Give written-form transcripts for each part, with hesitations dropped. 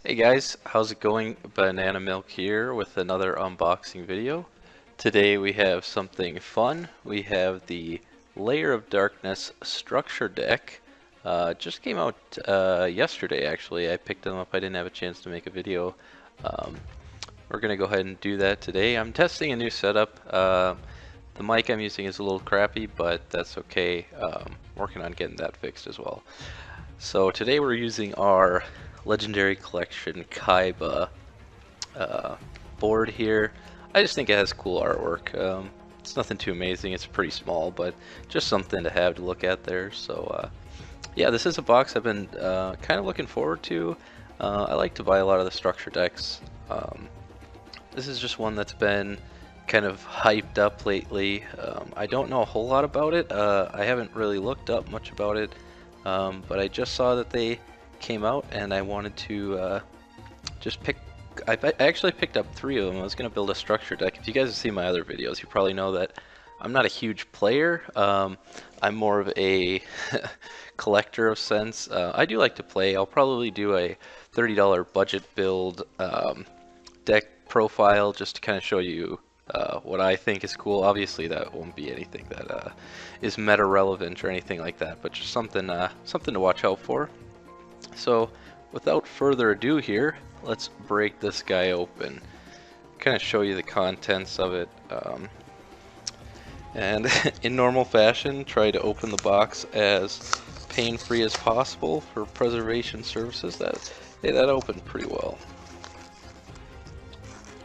Hey guys, how's it going? Banana Milk here with another unboxing video. Today we have something fun. We have the Lair of Darkness structure deck. Just came out yesterday actually. I picked them up. I didn't have a chance to make a video. Um, we're going to go ahead and do that today. I'm testing a new setup. The mic I'm using is a little crappy, but that's okay. Working on getting that fixed as well. So today we're using our Legendary Collection Kaiba board here. I just think it has cool artwork. It's nothing too amazing, it's pretty small, but just something to have to look at there. So yeah, this is a box I've been kind of looking forward to. I like to buy a lot of the structure decks. This is just one that's been kind of hyped up lately. I don't know a whole lot about it. I haven't really looked up much about it, but I just saw that they came out and I wanted to just pick. I actually picked up 3 of them. I was going to build a structure deck. If you guys have seen my other videos, you probably know that I'm not a huge player. I'm more of a collector of sense. I do like to play. I'll probably do a $30 budget build deck profile just to kind of show you what I think is cool. Obviously that won't be anything that is meta relevant or anything like that, but just something to watch out for. So without further ado here, let's break this guy open, kind of show you the contents of it, and in normal fashion try to open the box as pain-free as possible for preservation services. That opened pretty well.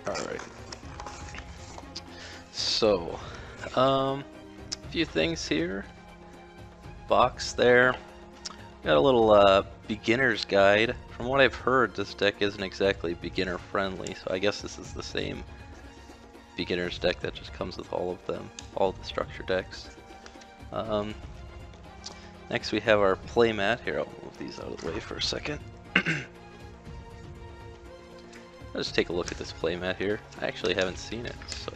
Alright, so a few things here. Box there. Got a little beginner's guide. From what I've heard, this deck isn't exactly beginner friendly, so I guess this is the same beginner's deck that just comes with all of them, all of the structure decks. Next we have our playmat. Here, I'll move these out of the way for a second. Let's take a look at this playmat here. I actually haven't seen it, so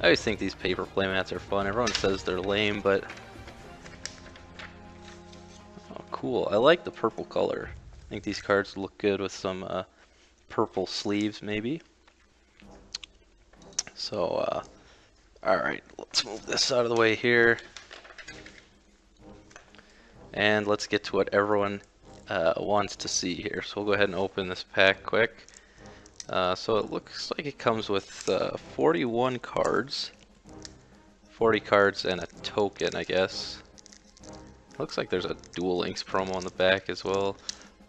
I always think these paper playmats are fun. Everyone says they're lame, but cool. I like the purple color. I think these cards look good with some purple sleeves maybe. So alright, let's move this out of the way here. And let's get to what everyone wants to see here. So we'll go ahead and open this pack quick. So it looks like it comes with 41 cards. 40 cards and a token, I guess. Looks like there's a Duel Links promo on the back as well.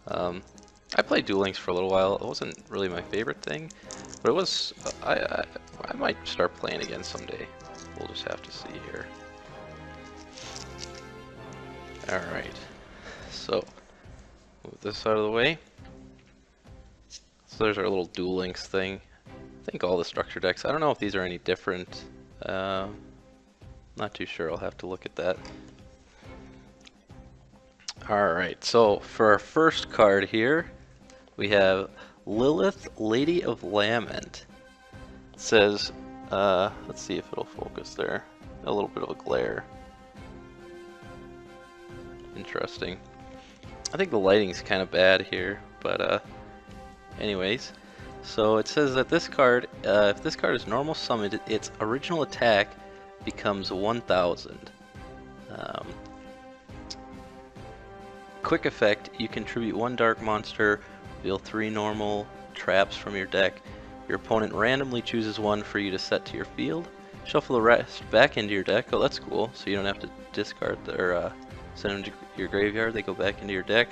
I played Duel Links for a little while. It wasn't really my favorite thing, but it was. I might start playing again someday. We'll just have to see here. All right, so move this out of the way. So there's our little Duel Links thing. I think all the structure decks. I don't know if these are any different. Not too sure. I'll have to look at that. Alright, so for our first card here, we have Lilith, Lady of Lament. It says, let's see if it'll focus there. A little bit of a glare. Interesting. I think the lighting's kind of bad here, but anyways. So it says that this card, if this card is normal summoned, its original attack becomes 1000. Quick effect, you contribute 1 dark monster, deal 3 normal traps from your deck. Your opponent randomly chooses 1 for you to set to your field. Shuffle the rest back into your deck. Oh, that's cool. So you don't have to discard or send them to your graveyard. They go back into your deck,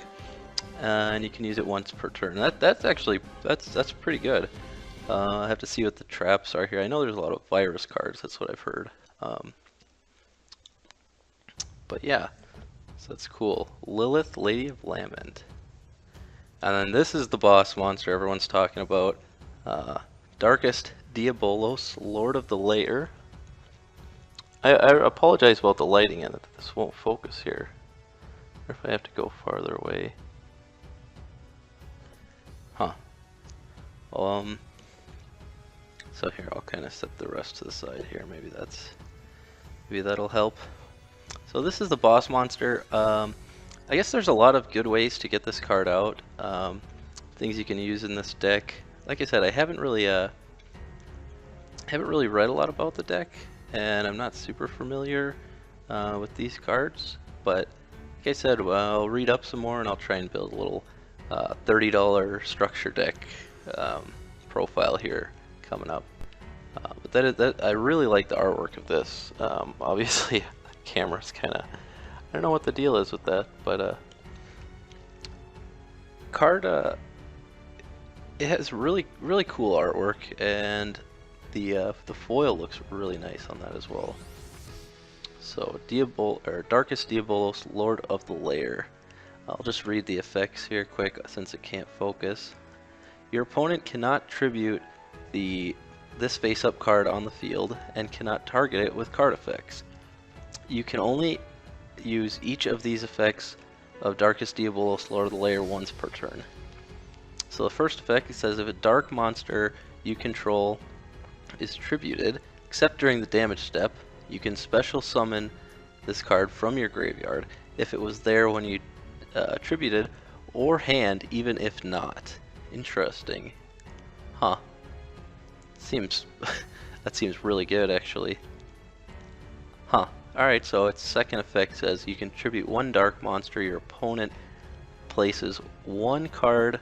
and you can use it once per turn. That's actually that's pretty good. I have to see what the traps are here. I know there's a lot of virus cards. That's what I've heard. But yeah. So that's cool. Lilith, Lady of Lament. And then this is the boss monster everyone's talking about. Darkest Diabolos, Lord of the Lair. I apologize about the lighting and that this won't focus here. Or if I have to go farther away. Huh. So here, I'll kind of set the rest to the side here. Maybe that'll help. So this is the boss monster. I guess there's a lot of good ways to get this card out. things you can use in this deck. Like I said, I haven't really read a lot about the deck, and I'm not super familiar with these cards. But like I said, I'll read up some more and I'll try and build a little $30 structure deck profile here coming up. But that I really like the artwork of this. Obviously, the camera's kind of, I don't know what the deal is with that, but card it has really cool artwork, and the foil looks really nice on that as well. So Darkest Diabolos, Lord of the Lair. I'll just read the effects here quick since it can't focus. Your opponent cannot tribute this face-up card on the field and cannot target it with card effects. You can only use each of these effects of Darkest Diabolos, Lord of the Lair once per turn. So the first effect, it says if a dark monster you control is tributed, except during the damage step, you can special summon this card from your graveyard if it was there when you tributed, or hand even if not. Interesting. Huh. That seems really good actually. Huh. Alright, so its second effect says you can tribute one dark monster. Your opponent places one card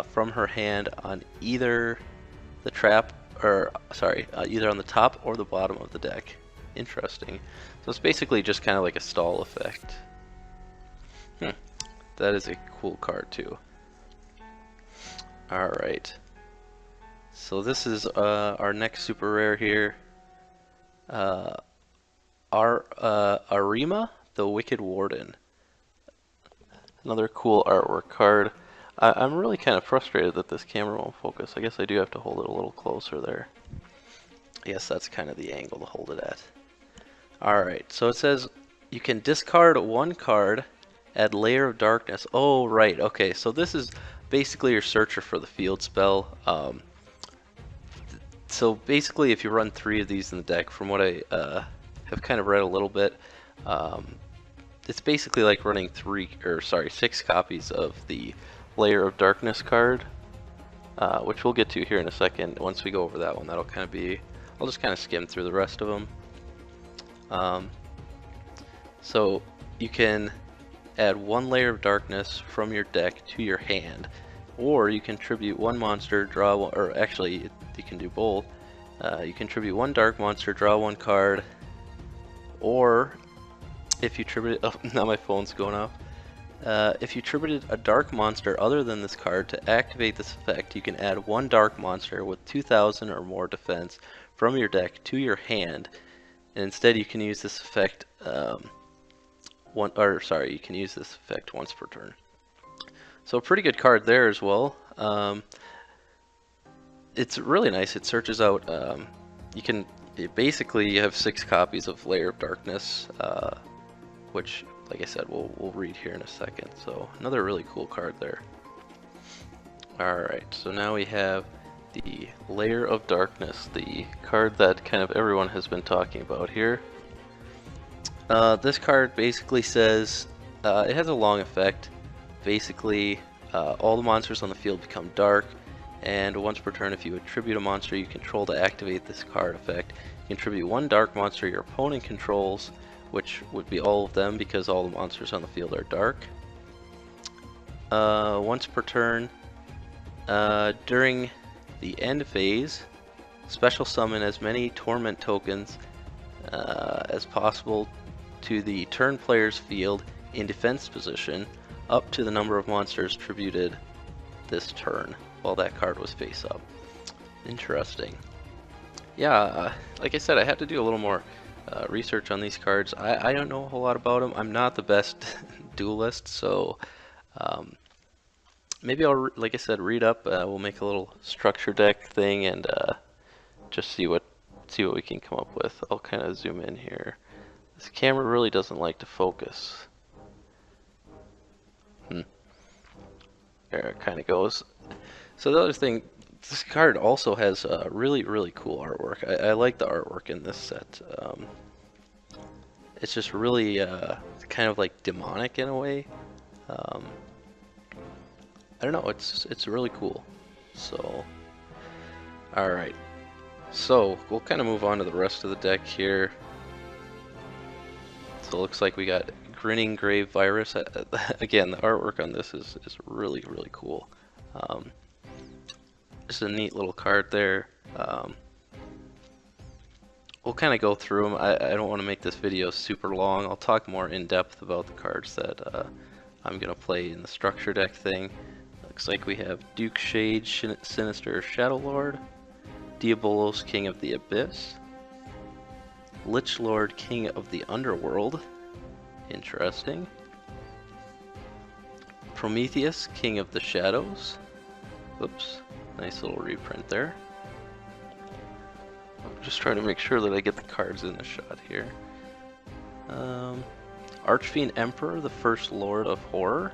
from her hand on either the either on the top or the bottom of the deck. Interesting. So it's basically just kind of like a stall effect. That is a cool card too. Alright. So this is our next super rare here. Arima, the Wicked Warden. Another cool artwork card. I'm really kind of frustrated that this camera won't focus. I guess I do have to hold it a little closer there. Yes, that's kind of the angle to hold it at. Alright, so it says you can discard one card, add Lair of Darkness. Oh, right, okay, so this is basically your searcher for the field spell. So basically, if you run 3 of these in the deck, from what I have kind of read a little bit, it's basically like running 6 copies of the Lair of Darkness card, which we'll get to here in a second. Once we go over that one, that'll kind of be, I'll just kind of skim through the rest of them. So you can add one Lair of Darkness from your deck to your hand, or you can tribute one monster, draw one, or actually you can do both. You can tribute one dark monster, draw one card, or if you tribute, oh, now my phone's going off. If you tributed a dark monster other than this card, to activate this effect, you can add one dark monster with 2,000 or more defense from your deck to your hand, and instead you can use this effect you can use this effect once per turn. So a pretty good card there as well. It's really nice. It searches out. Basically you have 6 copies of Lair of Darkness, which, like I said, we'll read here in a second. So another really cool card there. Alright, so now we have the Lair of Darkness, the card that kind of everyone has been talking about here. This card basically says, it has a long effect. Basically, all the monsters on the field become dark, and once per turn, if you attribute a monster you control to activate this card effect, you contribute one dark monster your opponent controls, which would be all of them because all the monsters on the field are dark. Once per turn, during the end phase, special summon as many torment tokens as possible to the turn player's field in defense position, up to the number of monsters tributed this turn while that card was face up. Interesting. Yeah, like I said, I had to do a little more research on these cards. I don't know a whole lot about them. I'm not the best duelist, so maybe I'll, like I said, read up. We'll make a little structure deck thing and just see what we can come up with. I'll kind of zoom in here. This camera really doesn't like to focus. There it kind of goes. So the other thing, this card also has really cool artwork. I like the artwork in this set. It's just really kind of like demonic in a way. don't know, it's really cool. So, all right. So we'll kind of move on to the rest of the deck here. So it looks like we got Grinning Grave Virus. Again, the artwork on this is really, really cool. Just a neat little card there. We'll kind of go through them. I don't want to make this video super long. I'll talk more in depth about the cards that I'm going to play in the structure deck thing. Looks like we have Duke Shade, Sinister Shadow Lord, Diabolos, King of the Abyss, Lich Lord, King of the Underworld. Interesting. Prometheus, King of the Shadows. Oops, nice little reprint there. I'm just trying to make sure that I get the cards in the shot here. Archfiend Emperor, the First Lord of Horror.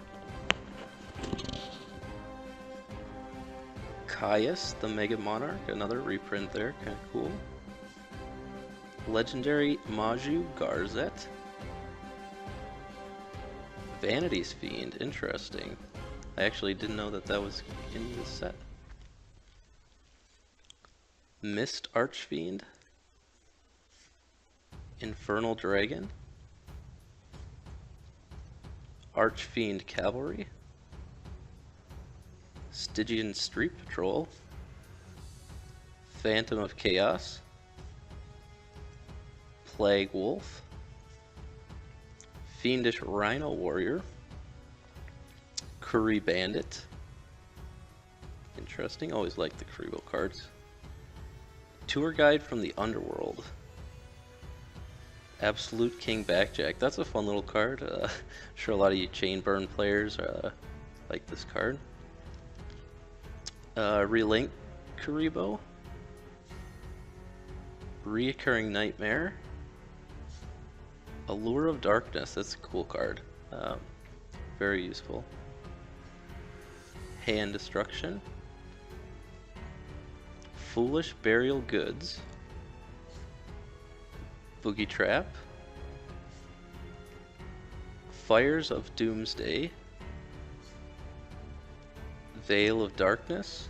Caius, the Mega Monarch, another reprint there, kind of cool. Legendary Maju Garzet. Vanity's Fiend, interesting. I actually didn't know that that was in the set. Mist Archfiend. Infernal Dragon. Archfiend Cavalry. Stygian Street Patrol. Phantom of Chaos. Plague Wolf. Fiendish Rhino Warrior. Curry Bandit. Interesting, always like the Kuriboh cards. Tour Guide from the Underworld. Absolute King Backjack. That's a fun little card. I'm sure a lot of you Chainburn players like this card. Relink Kuriboh. Reoccurring Nightmare. Allure of Darkness. That's a cool card. Very useful. Hand Destruction. Foolish Burial Goods. Boogie Trap. Fires of Doomsday. Veil of Darkness.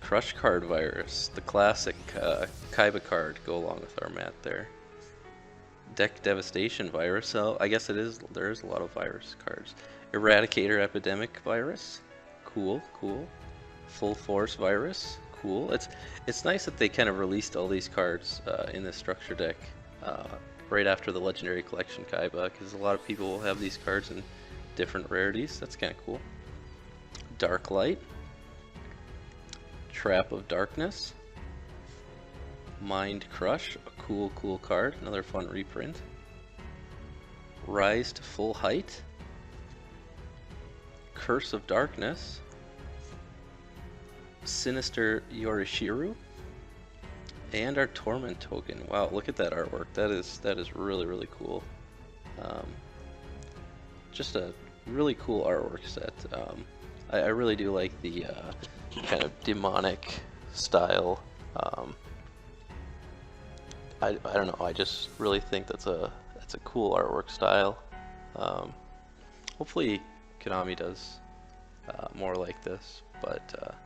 Crush Card Virus, the classic Kaiba card, go along with our mat there. Deck Devastation Virus, so I guess there is a lot of virus cards. Eradicator Epidemic Virus, cool, cool. Full Force Virus, cool. It's nice that they kind of released all these cards in the structure deck right after the Legendary Collection Kaiba, because a lot of people will have these cards in different rarities. That's kind of cool. Dark Light. Trap of Darkness. Mind Crush, a cool card, another fun reprint. Rise to Full Height. Curse of Darkness. Sinister Yorishiru. And our Torment token. Wow, look at that artwork. That is really, really cool. Just a really cool artwork set. I really do like the kind of demonic style. I don't know. I just really think that's a cool artwork style. Hopefully Konami does more like this. But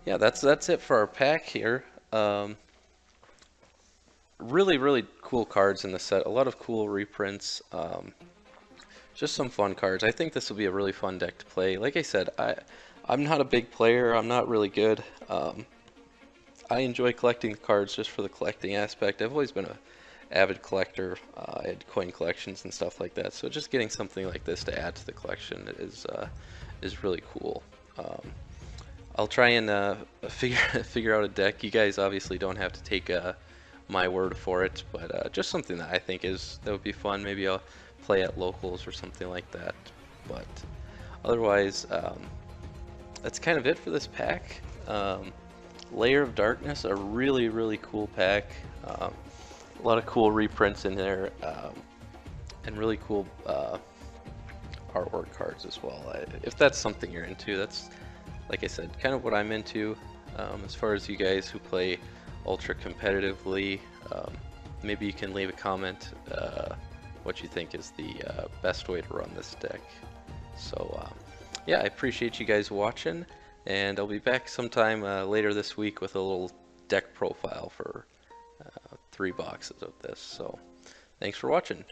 yeah, that's it for our pack here. Really cool cards in the set. A lot of cool reprints. Just some fun cards. I think this will be a really fun deck to play. Like I said, I'm not a big player. I'm not really good. I enjoy collecting the cards just for the collecting aspect. I've always been an avid collector. I had coin collections and stuff like that. So just getting something like this to add to the collection is really cool. I'll try and figure out a deck. You guys obviously don't have to take my word for it, but just something that I think that would be fun. Maybe I'll play at locals or something like that. But otherwise, that's kind of it for this pack. Lair of Darkness, a really cool pack. A lot of cool reprints in there, and really cool artwork cards as well. If that's something you're into, that's, like I said, kind of what I'm into. As far as you guys who play ultra competitively, maybe you can leave a comment what you think is the best way to run this deck. So yeah, I appreciate you guys watching, and I'll be back sometime later this week with a little deck profile for 3 boxes of this. So thanks for watching.